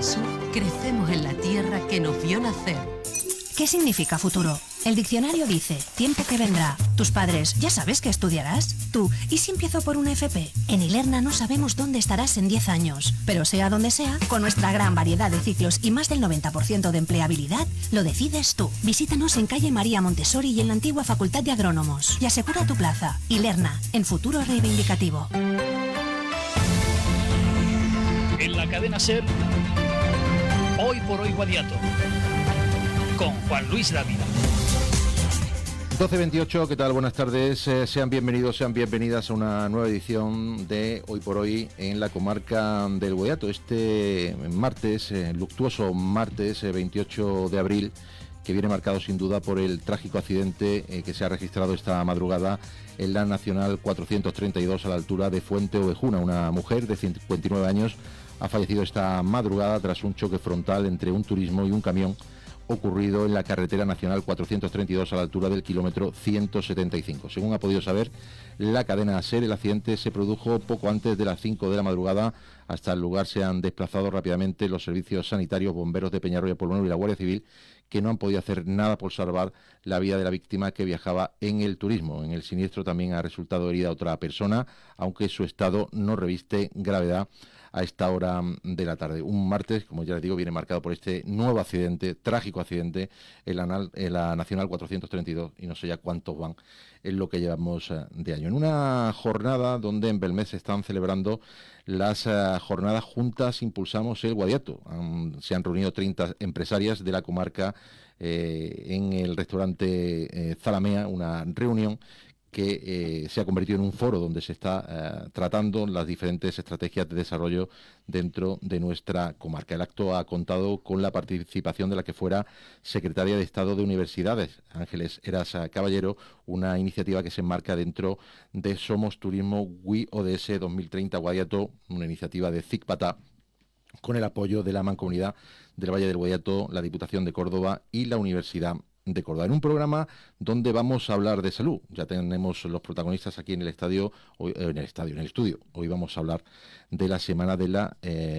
eso crecemos en la tierra que nos vio nacer. ¿Qué significa futuro? El diccionario dice, tiempo que vendrá. Tus padres, ¿ya sabes qué estudiarás? Tú, ¿y si empiezo por una FP? En Ilerna no sabemos dónde estarás en 10 años. Pero sea donde sea, con nuestra gran variedad de ciclos y más del 90% de empleabilidad, lo decides tú. Visítanos en calle María Montessori y en la antigua Facultad de Agrónomos. Y asegura tu plaza. Ilerna, en futuro reivindicativo. En la cadena SER, Hoy por Hoy Guadiato, con Juan Luis Dávila. 12:28, ¿qué tal? Buenas tardes, sean bienvenidos, sean bienvenidas a una nueva edición de Hoy por Hoy en la comarca del Guadiato. Este martes, luctuoso martes 28 de abril, que viene marcado sin duda por el trágico accidente que se ha registrado esta madrugada en la Nacional 432 a la altura de Fuente Ovejuna. Una mujer de 59 años ha fallecido esta madrugada tras un choque frontal entre un turismo y un camión ocurrido en la carretera nacional 432 a la altura del kilómetro 175. Según ha podido saber la cadena SER, el accidente se produjo poco antes de las 5 de la madrugada. Hasta el lugar se han desplazado rápidamente los servicios sanitarios, bomberos de Peñarroya, Polvorón y la Guardia Civil, que no han podido hacer nada por salvar la vida de la víctima, que viajaba en el turismo. En el siniestro también ha resultado herida otra persona, aunque su estado no reviste gravedad a esta hora de la tarde. Un martes, como ya les digo, viene marcado por este nuevo accidente, trágico accidente, en la Nacional 432, y no sé ya cuántos van en lo que llevamos de año. En una jornada donde en Belmez se están celebrando las jornadas Juntas Impulsamos el Guadiato. Se han reunido 30 empresarias de la comarca en el restaurante Zalamea, una reunión que se ha convertido en un foro donde se está tratando las diferentes estrategias de desarrollo dentro de nuestra comarca. El acto ha contado con la participación de la que fuera secretaria de Estado de Universidades, Ángeles Heras Caballero, una iniciativa que se enmarca dentro de Somos Turismo WI ODS 2030 Guadiato, una iniciativa de CICPATA, con el apoyo de la Mancomunidad del Valle del Guadiato, la Diputación de Córdoba y la Universidad de Córdoba, en un programa donde vamos a hablar de salud. Ya tenemos los protagonistas aquí en el estudio. Hoy vamos a hablar de la semana de la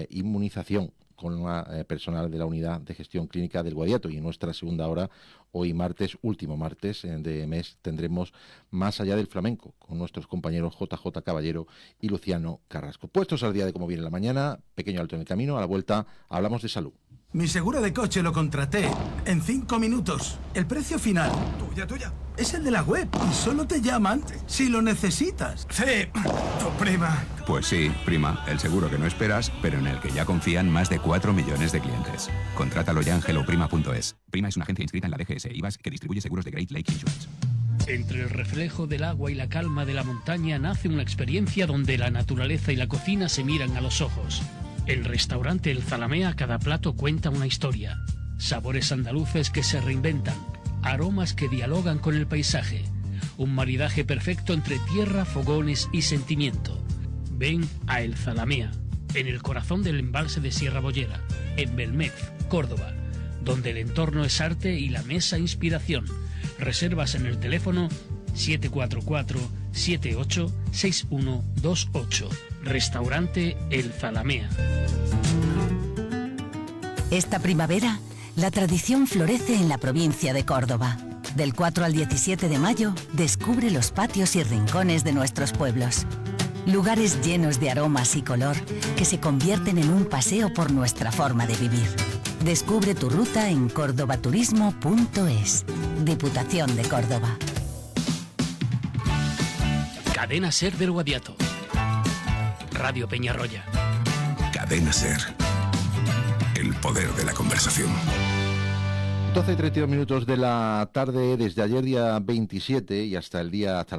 inmunización con la personal de la Unidad de Gestión Clínica del Guadiato, y en nuestra segunda hora, hoy martes, último martes de mes, tendremos Más allá del flamenco con nuestros compañeros JJ Caballero y Luciano Carrasco. Puestos al día de cómo viene la mañana, pequeño alto en el camino, a la vuelta hablamos de salud. Mi seguro de coche lo contraté en 5 minutos. El precio final, tuya, es el de la web y solo te llaman si lo necesitas. Sí, tu prima. Pues sí, prima, el seguro que no esperas, pero en el que ya confían más de 4 millones de clientes. Contrátalo ya en helloprima.es. Prima es una agencia inscrita en la DGS IVAS que distribuye seguros de Great Lake Insurance. Entre el reflejo del agua y la calma de la montaña nace una experiencia donde la naturaleza y la cocina se miran a los ojos. El restaurante El Zalamea, cada plato cuenta una historia. Sabores andaluces que se reinventan, aromas que dialogan con el paisaje. Un maridaje perfecto entre tierra, fogones y sentimiento. Ven a El Zalamea, en el corazón del embalse de Sierra Bollera, en Belmez, Córdoba, donde el entorno es arte y la mesa inspiración. Reservas en el teléfono 744-786128. Restaurante El Zalamea. Esta primavera, la tradición florece en la provincia de Córdoba. Del 4 al 17 de mayo, descubre los patios y rincones de nuestros pueblos. Lugares llenos de aromas y color que se convierten en un paseo por nuestra forma de vivir. Descubre tu ruta en cordobaturismo.es. Diputación de Córdoba. Cadena SER del Guadiato. Radio Peñarroya. Cadena SER. El poder de la conversación. 12:32 de la tarde. Desde ayer día 27 y hasta el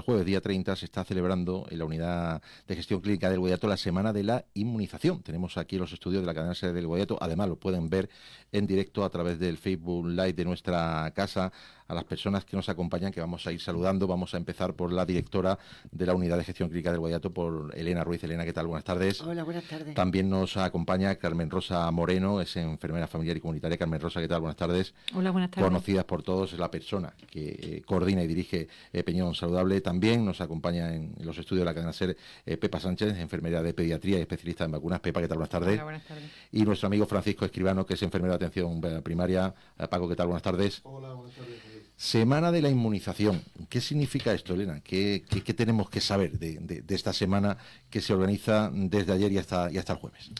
jueves día 30 se está celebrando en la Unidad de Gestión Clínica del Guadiato la Semana de la Inmunización. Tenemos aquí los estudios de la cadena SER del Guadiato. Además lo pueden ver en directo a través del Facebook Live de nuestra casa a las personas que nos acompañan, que vamos a ir saludando. Vamos a empezar por la directora de la Unidad de Gestión Clínica del Guadiato, por Elena Ruiz. Elena, ¿qué tal? Buenas tardes. Hola, buenas tardes. También nos acompaña Carmen Rosa Moreno, es enfermera familiar y comunitaria. Carmen Rosa, ¿qué tal? Buenas tardes. Hola, buenas tardes. Conocidas por todos, es la persona que coordina y dirige Peñón Saludable. También nos acompaña en los estudios de la cadena SER Pepa Sánchez, enfermera de pediatría y especialista en vacunas. Pepa, ¿qué tal? Buenas tardes. Hola, buenas tardes. Y nuestro amigo Francisco Escribano, que es enfermero de atención primaria. Paco, ¿qué tal? Buenas tardes. Hola, buenas tardes. Semana de la inmunización. ¿Qué significa esto, Elena? ¿Qué tenemos que saber de esta semana que se organiza desde ayer y hasta el jueves?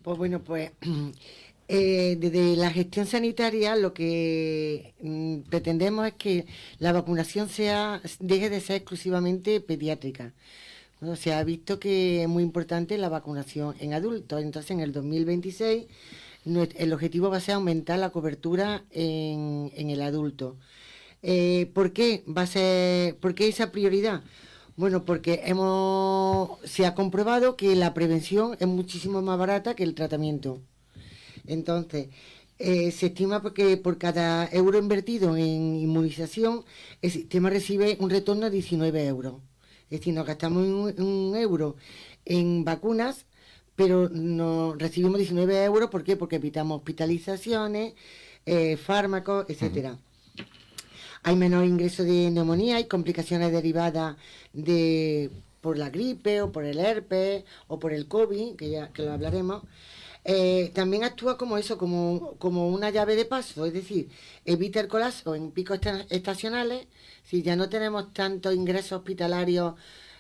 Pues bueno, desde la gestión sanitaria lo que pretendemos es que la vacunación deje de ser exclusivamente pediátrica. Bueno, se ha visto que es muy importante la vacunación en adultos. Entonces, en el 2026 el objetivo va a ser aumentar la cobertura en el adulto. ¿Por qué esa prioridad? Bueno, porque se ha comprobado que la prevención es muchísimo más barata que el tratamiento. Entonces, se estima que por cada euro invertido en inmunización, el sistema recibe un retorno de 19 euros. Es decir, nos gastamos un euro en vacunas, pero no recibimos 19 euros. ¿Por qué? Porque evitamos hospitalizaciones, fármacos, etcétera. Hay menor ingreso de neumonía, hay complicaciones derivadas por la gripe o por el herpes o por el COVID, que lo hablaremos. También actúa como una llave de paso, es decir, evita el colapso en picos estacionales. Si ya no tenemos tantos ingresos hospitalarios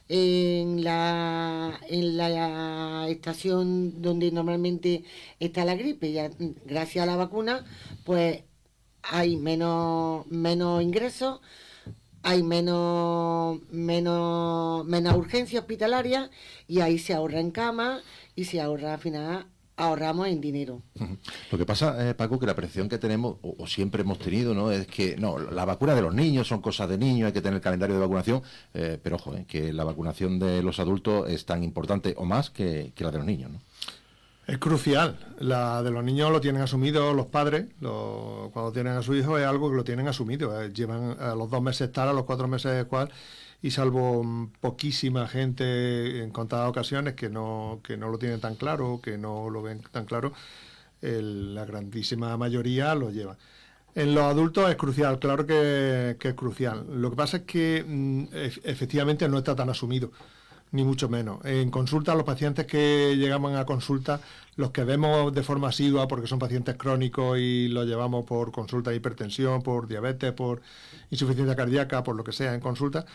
en la estación donde normalmente está la gripe, ya gracias a la vacuna, pues hay menos ingresos, hay menos urgencia hospitalaria, y ahí se ahorra en cama y se ahorra, al final ahorramos en dinero. Lo que pasa, Paco, que la percepción que tenemos, o siempre hemos tenido, ¿no?, es que la vacuna de los niños son cosas de niños, hay que tener el calendario de vacunación, pero ojo, que la vacunación de los adultos es tan importante o más que la de los niños, ¿no? Es crucial. La de los niños lo tienen asumido los padres. Cuando tienen a su hijo es algo que lo tienen asumido. Llevan a los 2 meses tal, a los 4 meses cual, y salvo poquísima gente en contadas ocasiones que no lo tienen tan claro, que no lo ven tan claro, la grandísima mayoría lo lleva. En los adultos es crucial, claro que es crucial. Lo que pasa es que efectivamente no está tan asumido, ni mucho menos. En consulta, los pacientes que llegamos a consulta, los que vemos de forma asidua, porque son pacientes crónicos y los llevamos por consulta de hipertensión, por diabetes, por insuficiencia cardíaca, por lo que sea en consulta,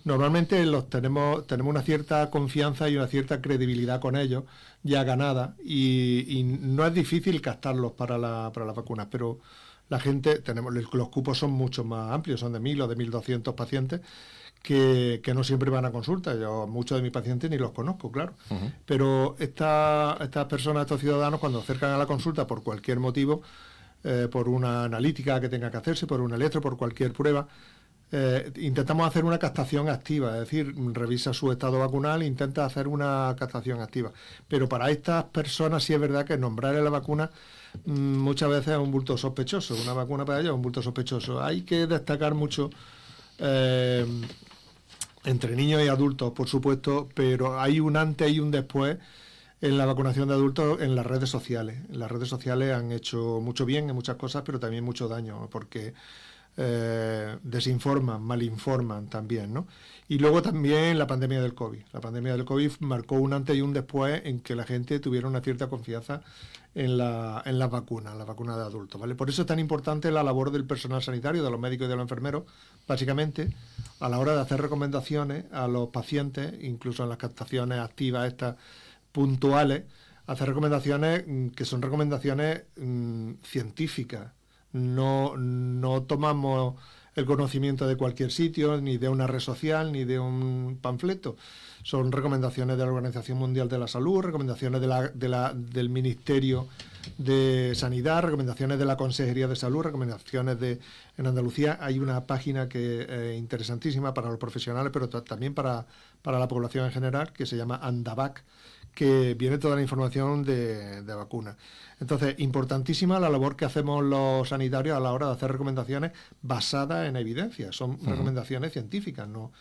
normalmente los tenemos una cierta confianza y una cierta credibilidad con ellos ya ganada, y no es difícil captarlos para las vacunas, pero la gente, los cupos son mucho más amplios, son de 1.000 o de 1.200 pacientes, que no siempre van a consulta. Yo muchos de mis pacientes ni los conozco, claro. Uh-huh. Pero estas personas, estos ciudadanos, cuando acercan a la consulta por cualquier motivo, por una analítica que tenga que hacerse, por un electro, por cualquier prueba, intentamos hacer una captación activa, es decir, revisa su estado vacunal e intenta hacer una captación activa. Pero para estas personas sí es verdad que nombrarle la vacuna muchas veces es un bulto sospechoso. Una vacuna para ellos es un bulto sospechoso. Hay que destacar mucho entre niños y adultos, por supuesto, pero hay un antes y un después en la vacunación de adultos en las redes sociales. Las redes sociales han hecho mucho bien en muchas cosas, pero también mucho daño, porque desinforman, malinforman también, ¿no? Y luego también la pandemia del COVID. La pandemia del COVID marcó un antes y un después en que la gente tuviera una cierta confianza en las vacunas de adultos, ¿vale? Por eso es tan importante la labor del personal sanitario, de los médicos y de los enfermeros, básicamente, a la hora de hacer recomendaciones a los pacientes, incluso en las captaciones activas estas puntuales, hacer recomendaciones que son recomendaciones científicas. No tomamos el conocimiento de cualquier sitio, ni de una red social, ni de un panfleto. Son recomendaciones de la Organización Mundial de la Salud, recomendaciones del Ministerio de Sanidad, recomendaciones de la Consejería de Salud, recomendaciones en Andalucía hay una página que es interesantísima para los profesionales, pero también para la población en general, que se llama Andavac, que viene toda la información de vacuna. Entonces, importantísima la labor que hacemos los sanitarios a la hora de hacer recomendaciones basadas en evidencia. Son recomendaciones científicas, no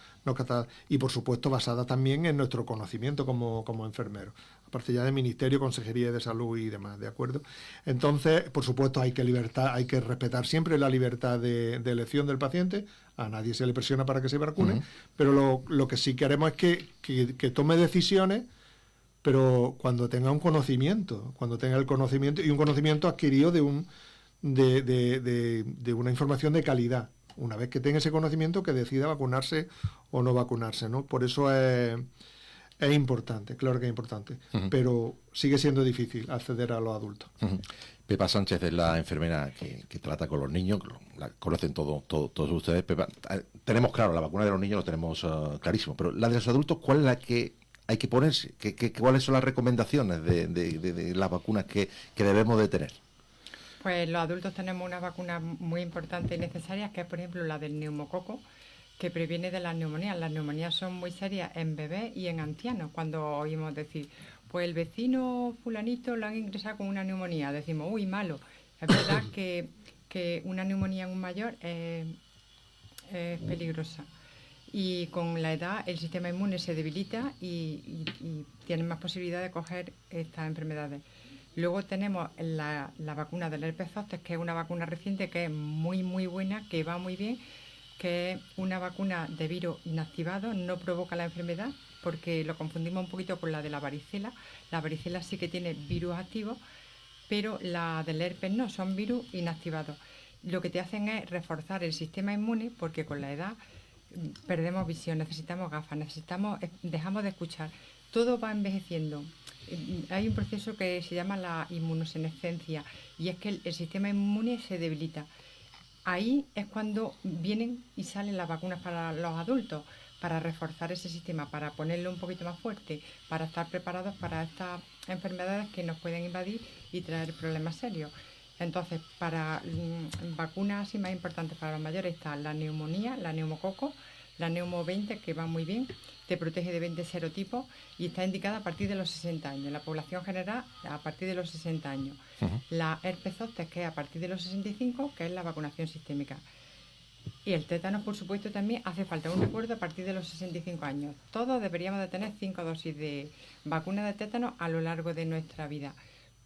y por supuesto basadas también en nuestro conocimiento como enfermeros. Aparte ya de Ministerio, Consejería de Salud y demás, ¿de acuerdo? Entonces, por supuesto, hay que respetar siempre la libertad de elección del paciente. A nadie se le presiona para que se vacune, pero lo que sí queremos es que tome decisiones, pero cuando tenga el conocimiento y un conocimiento adquirido de una información de calidad. Una vez que tenga ese conocimiento, que decida vacunarse o no vacunarse, ¿no? Por eso es importante, claro que es importante, pero sigue siendo difícil acceder a los adultos. Pepa Sánchez es la enfermera que trata con los niños, la conocen todos ustedes. Pepa, tenemos claro, la vacuna de los niños lo tenemos clarísimo, pero la de los adultos, ¿cuál es la que hay que ponerse? ¿Cuáles son las recomendaciones de las vacunas que debemos de tener? Pues los adultos tenemos una vacuna muy importante y necesaria, que es, por ejemplo, la del neumococo, que previene de las neumonías. Las neumonías son muy serias en bebés y en ancianos. Cuando oímos decir, pues el vecino fulanito lo han ingresado con una neumonía, decimos, uy, malo. Es verdad que una neumonía en un mayor es peligrosa. Y con la edad el sistema inmune se debilita y tienen más posibilidad de coger estas enfermedades. Luego tenemos la vacuna del herpes zóster, que es una vacuna reciente que es muy, muy buena, que va muy bien, que es una vacuna de virus inactivado, no provoca la enfermedad, porque lo confundimos un poquito con la de la varicela. La varicela sí que tiene virus activos, pero la del herpes no, son virus inactivados. Lo que te hacen es reforzar el sistema inmune, porque con la edad perdemos visión, necesitamos gafas, dejamos de escuchar. Todo va envejeciendo. Hay un proceso que se llama la inmunosenescencia, y es que el sistema inmune se debilita. Ahí es cuando vienen y salen las vacunas para los adultos, para reforzar ese sistema, para ponerlo un poquito más fuerte, para estar preparados para estas enfermedades que nos pueden invadir y traer problemas serios. Entonces, para vacunas así más importantes para los mayores está la neumonía, la neumococo, la neumo 20, que va muy bien, te protege de 20 serotipos y está indicada a partir de los 60 años. La población general a partir de los 60 años. La herpes zóster, que es a partir de los 65, que es la vacunación sistémica. Y el tétano, por supuesto, también hace falta un recuerdo a partir de los 65 años. Todos deberíamos de tener 5 dosis de vacuna de tétano a lo largo de nuestra vida.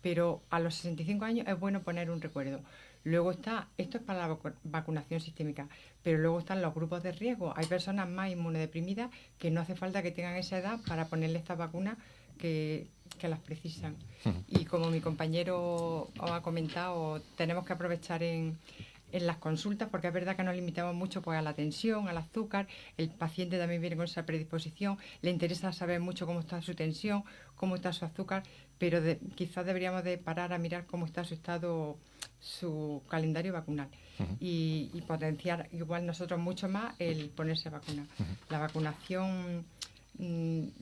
Pero a los 65 años es bueno poner un recuerdo. Luego está, esto es para la vacunación sistémica, pero luego están los grupos de riesgo. Hay personas más inmunodeprimidas que no hace falta que tengan esa edad para ponerle estas vacunas que las precisan. Y como mi compañero os ha comentado, tenemos que aprovechar en las consultas, porque es verdad que nos limitamos mucho pues a la tensión, al azúcar. El paciente también viene con esa predisposición, le interesa saber mucho cómo está su tensión, cómo está su azúcar, pero quizás deberíamos de parar a mirar cómo está su estado, su calendario vacunal y potenciar igual nosotros mucho más el ponerse vacuna. La vacunación,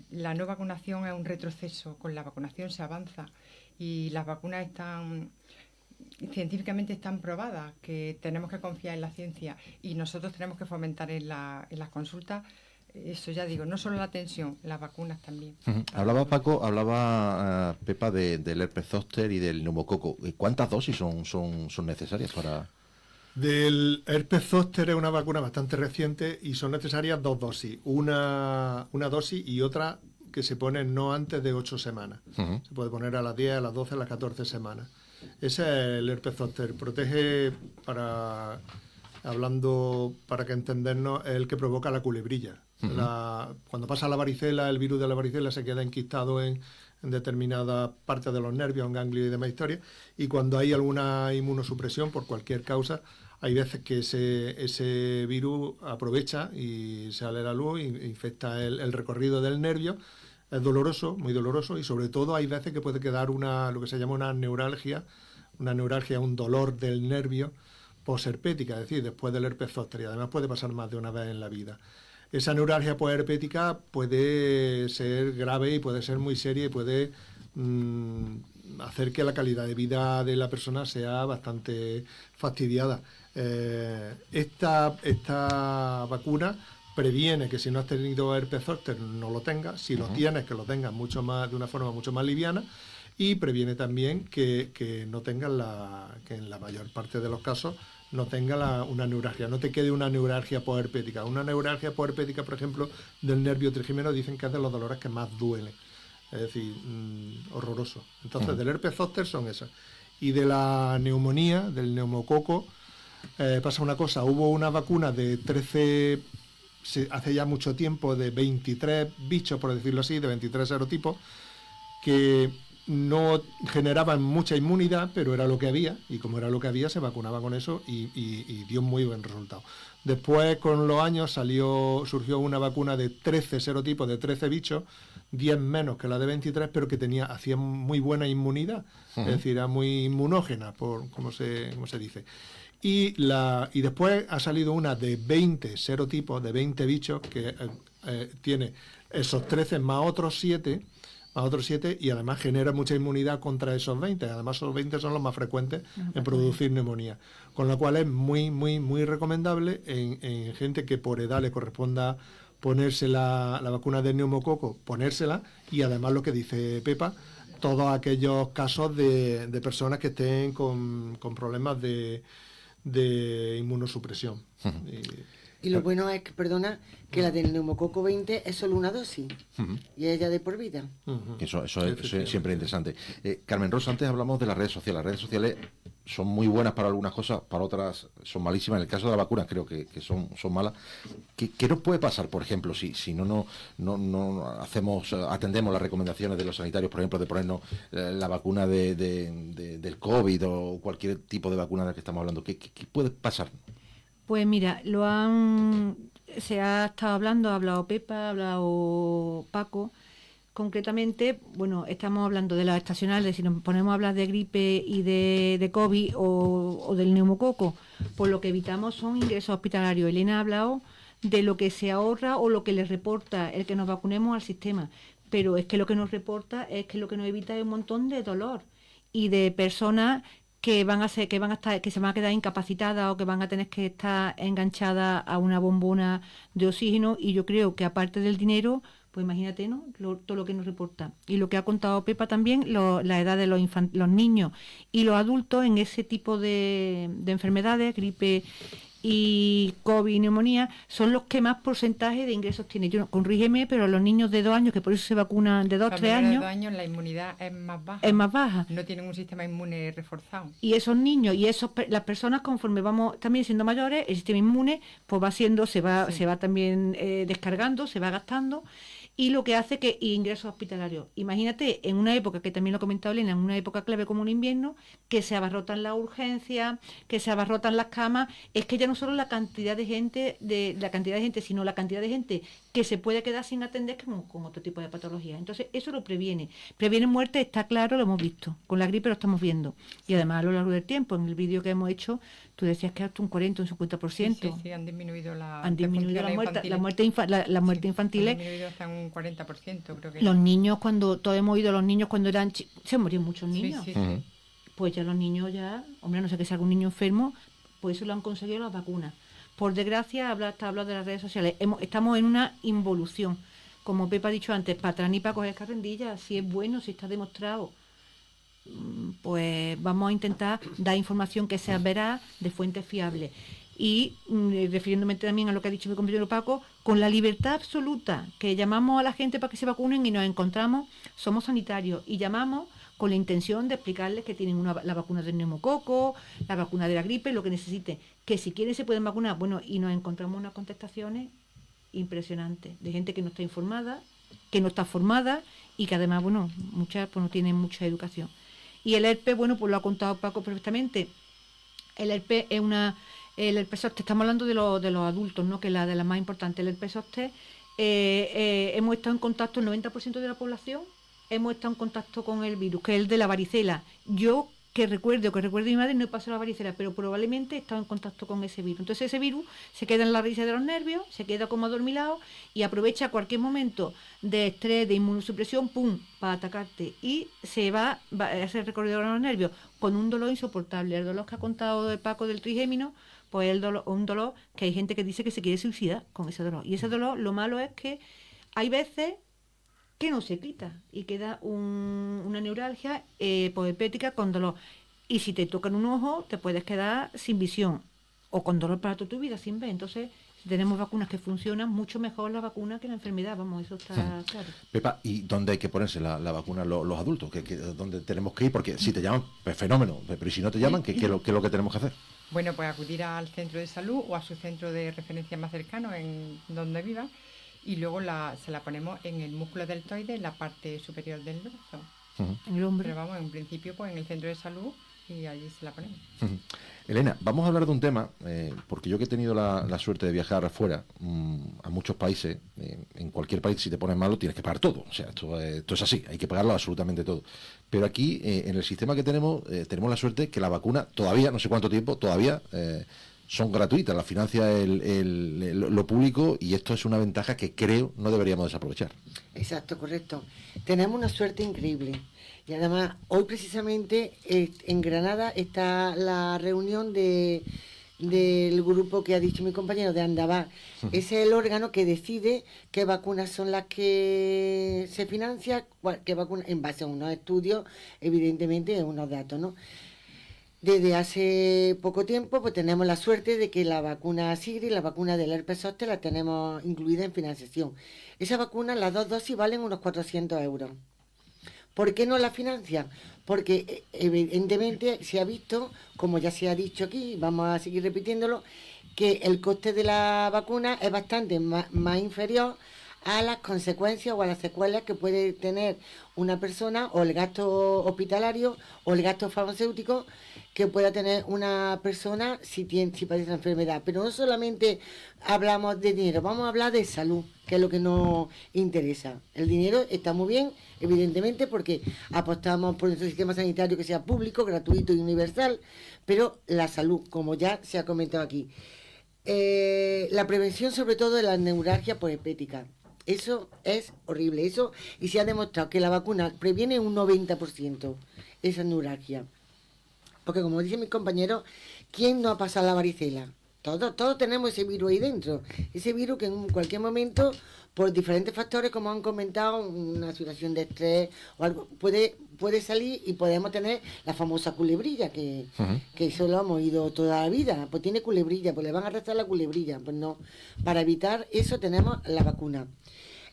la no vacunación es un retroceso, con la vacunación se avanza y las vacunas científicamente están probadas, que tenemos que confiar en la ciencia y nosotros tenemos que fomentar en las consultas. Eso ya digo, no solo la atención, las vacunas también. Hablaba Pepa del herpes zóster y del neumococo. ¿Cuántas dosis son necesarias para...? Del herpes zóster es una vacuna bastante reciente y son necesarias 2 dosis. Una dosis y otra que se pone no antes de 8 semanas. Se puede poner a las 10, a las 12, a las 14 semanas. Ese es el herpes zóster. Protege, para que entendernos, es el que provoca la culebrilla. Cuando pasa la varicela, el virus de la varicela se queda enquistado en determinadas partes de los nervios, en ganglios y demás historias, y cuando hay alguna inmunosupresión por cualquier causa, hay veces que ese virus aprovecha y sale a la luz e infecta el recorrido del nervio. Es doloroso, muy doloroso, y sobre todo hay veces que puede quedar lo que se llama una neuralgia, un dolor del nervio posherpética, es decir, después del herpes zóster, y además puede pasar más de una vez en la vida. Esa neuralgia posherpética puede ser grave y puede ser muy seria y puede hacer que la calidad de vida de la persona sea bastante fastidiada. Esta vacuna previene que si no has tenido herpes zóster no lo tengas, si lo tienes, que lo tengas de una forma mucho más liviana, y previene también que no tengas que en la mayor parte de los casos no tenga una neuralgia, no te quede una neuralgia posherpética. Una neuralgia posherpética, por ejemplo, del nervio trigémino, dicen que es de los dolores que más duelen, es decir, horroroso. Entonces, del herpes zóster son esas. Y de la neumonía, del neumococo, pasa una cosa, hubo una vacuna de 13, hace ya mucho tiempo, de 23 bichos, por decirlo así, de 23 serotipos, que no generaban mucha inmunidad, pero era lo que había, y como era lo que había, se vacunaba con eso y dio muy buen resultado. Después, con los años, surgió una vacuna de 13 serotipos, de 13 bichos, 10 menos que la de 23, pero que hacía muy buena inmunidad, es decir, era muy inmunógena, como se dice. Y después ha salido una de 20 serotipos, de 20 bichos, que tiene esos 13 más otros 7, y además genera mucha inmunidad contra esos 20. Además, esos 20 son los más frecuentes en producir neumonía. Con lo cual es muy, muy, muy recomendable en gente que por edad le corresponda ponerse la vacuna del neumococo, ponérsela, y además lo que dice Pepa, todos aquellos casos de personas que estén con problemas de inmunosupresión. Y lo bueno es que la del neumococo 20 es solo una dosis y es ya de por vida. Eso es siempre interesante. Carmen Rosa, antes hablamos de las redes sociales. Las redes sociales son muy buenas para algunas cosas, para otras son malísimas. En el caso de la vacuna creo que son malas. ¿Qué nos puede pasar, por ejemplo, si no atendemos las recomendaciones de los sanitarios, por ejemplo, de ponernos la vacuna del COVID o cualquier tipo de vacuna de la que estamos hablando? ¿Qué puede pasar? Pues mira, se ha estado hablando, ha hablado Pepa, ha hablado Paco. Concretamente, bueno, estamos hablando de las estacionales, si nos ponemos a hablar de gripe y de COVID o del neumococo, pues lo que evitamos son ingresos hospitalarios. Elena ha hablado de lo que se ahorra o lo que le reporta el que nos vacunemos al sistema, pero es que lo que nos reporta es que lo que nos evita es un montón de dolor y de personas que se van a quedar incapacitadas o que van a tener que estar enganchadas a una bombona de oxígeno. Y yo creo que aparte del dinero, pues imagínate, ¿no? Todo lo que nos reporta. Y lo que ha contado Pepa también, la edad de los niños y los adultos en ese tipo de enfermedades, gripe y COVID y neumonía, son los que más porcentaje de ingresos tienen. Yo, corrígeme, pero los niños de 2 años, que por eso se vacunan de 2 a 3 años... de 2 años la inmunidad es más baja. Es más baja. No tienen un sistema inmune reforzado. Y esos niños y las personas, conforme vamos también siendo mayores, el sistema inmune pues se va también descargando, se va gastando. Y lo que hace que ingresos hospitalarios. Imagínate, en una época, que también lo ha comentado Elena, en una época clave como un invierno, que se abarrotan las urgencias, que se abarrotan las camas, es que ya no solo la cantidad de gente, sino la cantidad de gente que se puede quedar sin atender con otro tipo de patologías. Entonces, eso lo previene. Previene muerte, está claro, lo hemos visto. Con la gripe lo estamos viendo. Y además, a lo largo del tiempo, en el vídeo que hemos hecho, tú decías que hasta un 40, un 50%. Sí, han disminuido la muerte infantil. Han disminuido hasta un 40%, creo que. Los niños, todos hemos oído, los niños cuando eran se morían muchos niños. Sí. Pues ya los niños hombre, no sé que sea algún niño enfermo, pues eso lo han conseguido las vacunas. Por desgracia, está hablando de las redes sociales. Estamos en una involución. Como Pepa ha dicho antes, para atrás ni para coger carrendillas. Si es bueno, si está demostrado, pues vamos a intentar dar información que sea veraz, de fuentes fiables. Y refiriéndome también a lo que ha dicho mi compañero Paco, con la libertad absoluta que llamamos a la gente para que se vacunen y nos encontramos, somos sanitarios y llamamos con la intención de explicarles que tienen la vacuna del neumococo, la vacuna de la gripe, lo que necesiten, que si quieren se pueden vacunar. Bueno, y nos encontramos unas contestaciones impresionantes de gente que no está informada, que no está formada y que además, bueno, muchas pues no tienen mucha educación. Y el herpes, bueno, pues lo ha contado Paco perfectamente. El herpes es el herpes zóster, estamos hablando de los adultos, ¿no? Que es la de las más importantes. El herpes zóster, hemos estado en contacto, el 90% de la población, hemos estado en contacto con el virus, que es el de la varicela. Yo, que recuerde mi madre, no he pasado la varicela, pero probablemente he estado en contacto con ese virus. Entonces ese virus se queda en la raíz de los nervios, se queda como adormilado y aprovecha cualquier momento de estrés, de inmunosupresión, ¡pum!, para atacarte. Y se va a hacer recorrido a los nervios con un dolor insoportable. El dolor que ha contado de Paco del trigémino, pues un dolor que hay gente que dice que se quiere suicidar con ese dolor. Y ese dolor, lo malo es que hay veces que no se quita y queda una neuralgia poepética con dolor. Y si te tocan un ojo, te puedes quedar sin visión o con dolor para toda tu vida, sin ver. Entonces, si tenemos vacunas que funcionan, mucho mejor la vacuna que la enfermedad, vamos, eso está claro. Pepa, ¿y dónde hay que ponerse la vacuna los adultos? ¿Dónde tenemos que ir? Porque si te llaman, pues fenómeno, pero si no te llaman, ¿qué es lo que tenemos que hacer? Bueno, pues acudir al centro de salud o a su centro de referencia más cercano en donde viva, y luego se la ponemos en el músculo deltoide, en la parte superior del brazo. En el hombro. Pero vamos, en principio, pues en el centro de salud, y allí se la ponemos. Elena, vamos a hablar de un tema, porque yo que he tenido la suerte de viajar afuera, a muchos países, en cualquier país si te pones malo tienes que pagar todo, o sea, esto es así, hay que pagarlo absolutamente todo. Pero aquí, en el sistema que tenemos la suerte que la vacuna todavía, no sé cuánto tiempo, todavía son gratuitas, la financia lo público, y esto es una ventaja que creo no deberíamos desaprovechar. Exacto, correcto. Tenemos una suerte increíble. Y además, hoy precisamente en Granada está la reunión del grupo que ha dicho mi compañero de Andavá. Ese es el órgano que decide qué vacunas son las que se financian, qué vacunas, en base a unos estudios, evidentemente, unos datos, ¿no? Desde hace poco tiempo pues tenemos la suerte de que la vacuna Sigri, la vacuna del herpes zóster, la tenemos incluida en financiación. Esa vacuna, las 2 dosis valen unos 400 euros. ¿Por qué no la financian? Porque evidentemente se ha visto, como ya se ha dicho aquí, vamos a seguir repitiéndolo, que el coste de la vacuna es bastante más inferior a las consecuencias o a las secuelas que puede tener una persona, o el gasto hospitalario o el gasto farmacéutico que pueda tener una persona si padece la enfermedad. Pero no solamente hablamos de dinero, vamos a hablar de salud, que es lo que nos interesa. El dinero está muy bien, evidentemente, porque apostamos por nuestro sistema sanitario que sea público, gratuito y universal, pero la salud, como ya se ha comentado aquí. La prevención, sobre todo, de la neuralgia poepética. Eso es horrible, y se ha demostrado que la vacuna previene un 90% esa neuralgia. Porque como dice mi compañero, ¿quién no ha pasado la varicela? Todos tenemos ese virus ahí dentro. Ese virus que en cualquier momento, por diferentes factores, como han comentado, una situación de estrés o algo, puede salir y podemos tener la famosa culebrilla, que eso lo hemos oído toda la vida. Pues tiene culebrilla, pues le van a arrastrar la culebrilla. Pues no, para evitar eso tenemos la vacuna.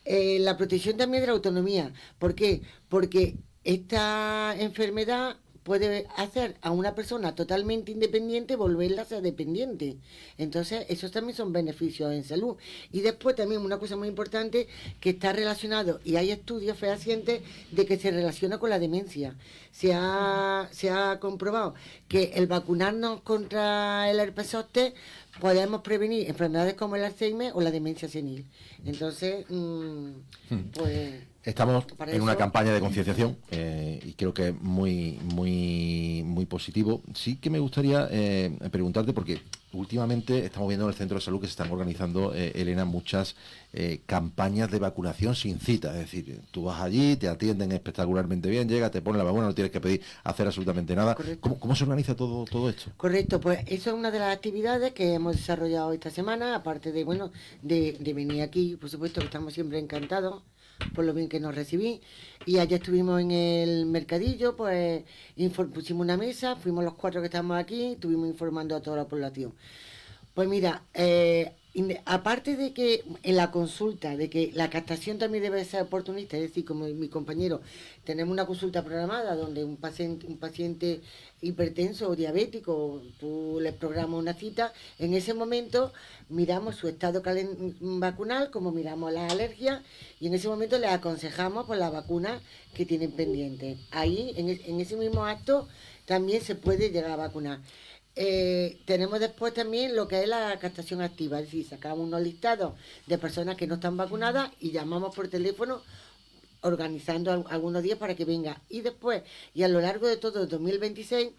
La protección también de la autonomía. ¿Por qué? Porque esta enfermedad puede hacer a una persona totalmente independiente volverla a ser dependiente. Entonces, esos también son beneficios en salud. Y después también una cosa muy importante que está relacionado, y hay estudios fehacientes de que se relaciona con la demencia. Se ha comprobado que el vacunarnos contra el herpes zóster podemos prevenir enfermedades como el Alzheimer o la demencia senil. Entonces, pues... Estamos en una campaña de concienciación y creo que es muy positivo. Sí que me gustaría preguntarte, porque últimamente estamos viendo en el centro de salud que se están organizando, Elena, muchas campañas de vacunación sin cita. Es decir, tú vas allí, te atienden espectacularmente bien, llegas, te ponen la vacuna, no tienes que pedir hacer absolutamente nada. ¿Cómo se organiza todo esto? Correcto, pues eso es una de las actividades que hemos desarrollado esta semana, aparte de venir aquí, por supuesto que estamos siempre encantados por lo bien que nos recibí, y allá estuvimos en el mercadillo, pues pusimos una mesa, fuimos los 4 que estamos aquí, estuvimos informando a toda la población. Pues mira, aparte de que en la consulta, de que la captación también debe ser oportunista, es decir, como mi compañero, tenemos una consulta programada donde un paciente hipertenso o diabético, tú le programas una cita, en ese momento miramos su estado vacunal, como miramos las alergias, y en ese momento le aconsejamos por la vacuna que tienen pendiente. Ahí, en ese mismo acto, también se puede llegar a vacunar. Tenemos después también lo que es la captación activa, es decir, sacamos unos listados de personas que no están vacunadas y llamamos por teléfono organizando algunos días para que venga. Y después, y a lo largo de todo el 2026,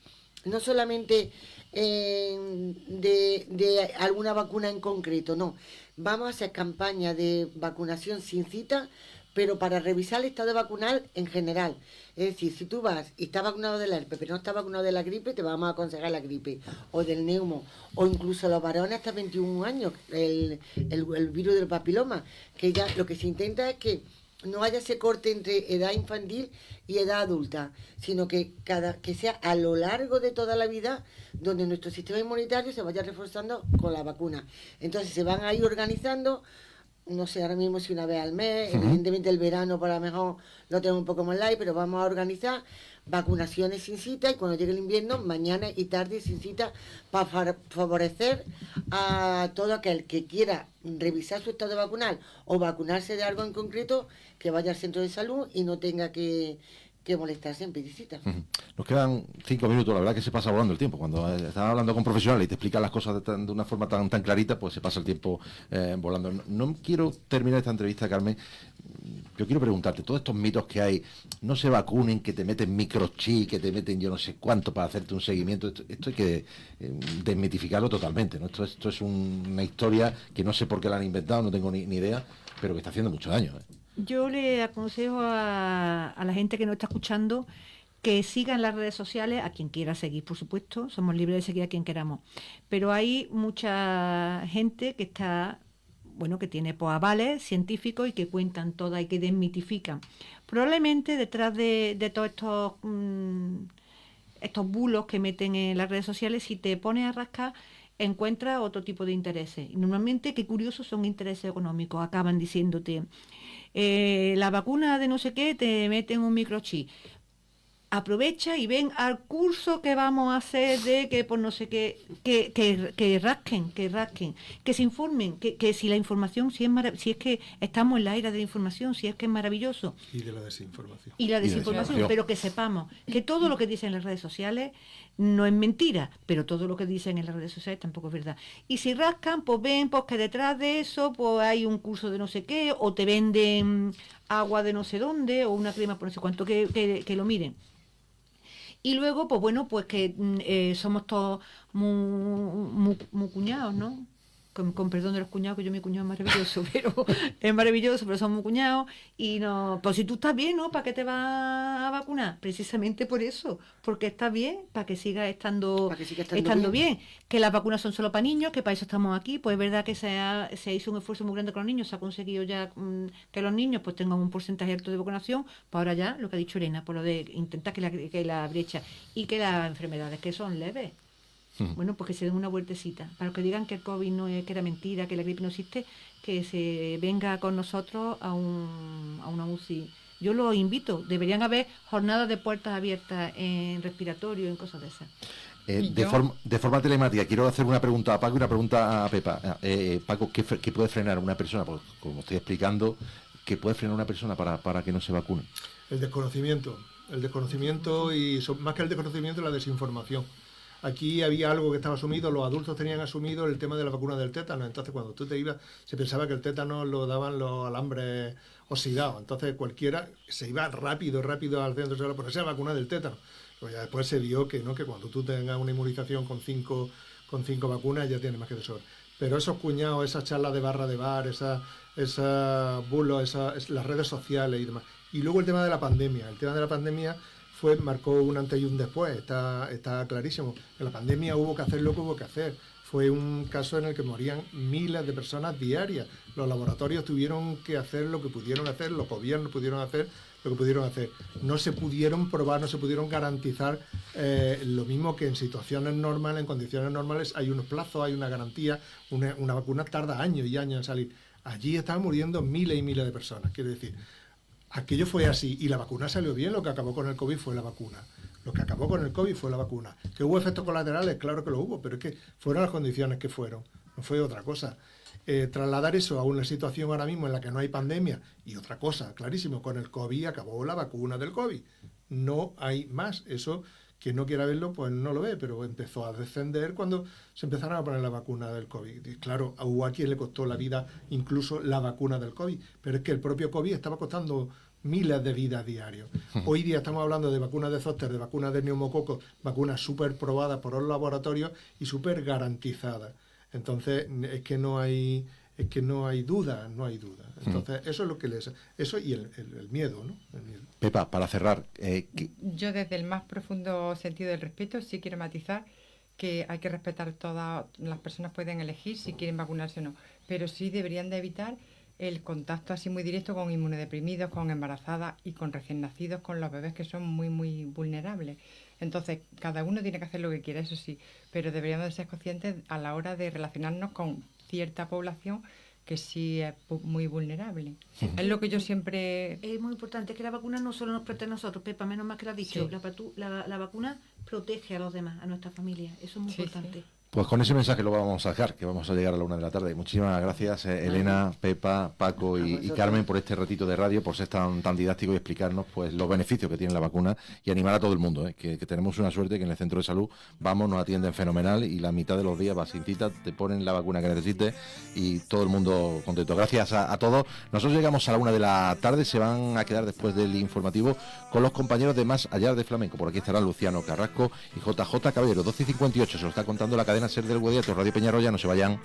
no solamente de alguna vacuna en concreto, no. Vamos a hacer campañas de vacunación sin cita pero para revisar el estado vacunal en general. Es decir, si tú vas y estás vacunado del herpes, pero no estás vacunado de la gripe, te vamos a aconsejar la gripe, o del neumo, o incluso los varones hasta 21 años, el virus del papiloma, que ya lo que se intenta es que no haya ese corte entre edad infantil y edad adulta, sino que que sea a lo largo de toda la vida donde nuestro sistema inmunitario se vaya reforzando con la vacuna. Entonces se van a ir organizando, no sé, ahora mismo si una vez al mes, evidentemente el verano por lo mejor lo tenemos un poco más light, pero vamos a organizar vacunaciones sin cita, y cuando llegue el invierno, mañana y tarde sin cita, para favorecer a todo aquel que quiera revisar su estado vacunal o vacunarse de algo en concreto, que vaya al centro de salud y no tenga que molestarse en pedir cita. Nos quedan 5 minutos, la verdad que se pasa volando el tiempo. Cuando estás hablando con profesionales y te explican las cosas de una forma tan clarita, pues se pasa el tiempo volando. No quiero terminar esta entrevista, Carmen. Yo quiero preguntarte, todos estos mitos que hay, no se vacunen, que te meten microchip, que te meten yo no sé cuánto para hacerte un seguimiento, esto hay que desmitificarlo totalmente, ¿no? Esto es una historia que no sé por qué la han inventado, no tengo ni idea, pero que está haciendo mucho daño, ¿eh? Yo le aconsejo a la gente que nos está escuchando que sigan las redes sociales, a quien quiera seguir, por supuesto, somos libres de seguir a quien queramos, pero hay mucha gente que está, bueno, que tiene avales científicos y que cuentan todas y que desmitifican. Probablemente detrás de todos estos bulos que meten en las redes sociales, si te pones a rascar, encuentras otro tipo de intereses. Y normalmente, qué curiosos, son intereses económicos. Acaban diciéndote, la vacuna de no sé qué te meten un microchip. Aprovecha y ven al curso que vamos a hacer de que por no sé qué, que rasquen, que se informen, que si la información, si es que estamos en la era de la información, si es que es maravilloso. Y de la desinformación. Y la desinformación, pero que sepamos que todo lo que dicen en las redes sociales no es mentira, pero todo lo que dicen en las redes sociales tampoco es verdad. Y si rascan, pues ven pues que detrás de eso pues hay un curso de no sé qué, o te venden agua de no sé dónde, o una crema por no sé cuánto, que lo miren. Y luego, pues bueno, pues que somos todos muy cuñados, ¿no? Con perdón de los cuñados, que yo mi cuñado es maravilloso, pero somos muy cuñados. Y no, pues si tú estás bien, ¿no? ¿Para qué te vas a vacunar? Precisamente por eso, porque estás bien, para que sigas estando bien. Que las vacunas son solo para niños, que para eso estamos aquí. Pues es verdad que se hizo un esfuerzo muy grande con los niños, se ha conseguido ya que los niños pues tengan un porcentaje alto de vacunación. Pues ahora ya, lo que ha dicho Elena, por lo de intentar que la brecha y que las enfermedades que son leves, bueno, pues que se den una vueltecita. Para los que digan que el COVID no es, que era mentira, que la gripe no existe, que se venga con nosotros a una UCI. Yo los invito. Deberían haber jornadas de puertas abiertas en respiratorio, en cosas de esas. De forma telemática, quiero hacer una pregunta a Paco y una pregunta a Pepa. Paco, ¿qué puede frenar a una persona? Pues, como estoy explicando, ¿qué puede frenar a una persona para que no se vacune? El desconocimiento y más que el desconocimiento, la desinformación. Aquí había algo que estaba asumido, los adultos tenían asumido el tema de la vacuna del tétano. Entonces, cuando tú te ibas, se pensaba que el tétano lo daban los alambres oxidados. Entonces, cualquiera se iba rápido al centro de salud por esa vacuna del tétano. Pero ya después se vio que no, que cuando tú tengas una inmunización con cinco vacunas ya tienes más que de sobra. Pero esos cuñados, esas charlas de barra de bar, esa bulos, las redes sociales y demás. Y luego el tema de la pandemia. El tema de la pandemia marcó un antes y un después, está clarísimo. En la pandemia hubo que hacer lo que hubo que hacer. Fue un caso en el que morían miles de personas diarias. Los laboratorios tuvieron que hacer lo que pudieron hacer, los gobiernos pudieron hacer lo que pudieron hacer. No se pudieron probar, no se pudieron garantizar lo mismo que en situaciones normales, en condiciones normales, hay unos plazos, hay una garantía, una vacuna tarda años y años en salir. Allí estaban muriendo miles y miles de personas, quiero decir. Aquello fue así y la vacuna salió bien. Lo que acabó con el COVID fue la vacuna. ¿Que hubo efectos colaterales? Claro que lo hubo, pero es que fueron las condiciones que fueron, no fue otra cosa. Trasladar eso a una situación ahora mismo en la que no hay pandemia y otra cosa, clarísimo, con el COVID acabó la vacuna del COVID. No hay más. Eso, quien no quiera verlo, pues no lo ve, pero empezó a descender cuando se empezaron a poner la vacuna del COVID. Y claro, hubo a quien le costó la vida incluso la vacuna del COVID, pero es que el propio COVID estaba costando miles de vidas diarios. Hoy día estamos hablando de vacunas de zóster, de vacunas de neumococo, vacunas súper probadas por los laboratorios y súper garantizadas. Entonces, es que no hay es que no hay duda. Entonces, eso es lo que eso y el miedo, ¿no? El miedo. Pepa, para cerrar... Yo desde el más profundo sentido del respeto sí quiero matizar que hay que respetar todas las personas, pueden elegir si quieren vacunarse o no, pero sí deberían de evitar el contacto así muy directo con inmunodeprimidos, con embarazadas y con recién nacidos, con los bebés que son muy, muy vulnerables. Entonces, cada uno tiene que hacer lo que quiera, eso sí, pero deberíamos de ser conscientes a la hora de relacionarnos con cierta población que sí es muy vulnerable. Es lo que yo siempre... Es muy importante que la vacuna no solo nos protege a nosotros, Pepa, menos mal que lo has dicho. Sí. La vacuna protege a los demás, a nuestra familia. Eso es muy importante. Sí. Pues con ese mensaje lo vamos a dejar, que vamos a llegar a la 1 p.m. Muchísimas gracias, Elena, Pepa, Paco y Carmen por este ratito de radio, por ser tan didáctico y explicarnos pues los beneficios que tiene la vacuna y animar a todo el mundo, que tenemos una suerte que en el centro de salud nos atienden fenomenal y la mitad de los días vas sin cita, te ponen la vacuna que necesites y todo el mundo contento. Gracias a todos. Nosotros llegamos a la 1 p.m, se van a quedar después del informativo con los compañeros de Más Allá de Flamenco. Por aquí estarán Luciano Carrasco y JJ Caballero. 12:58, se lo está contando la cadena SER del Guadiato, Radio Peñarroya, no se vayan.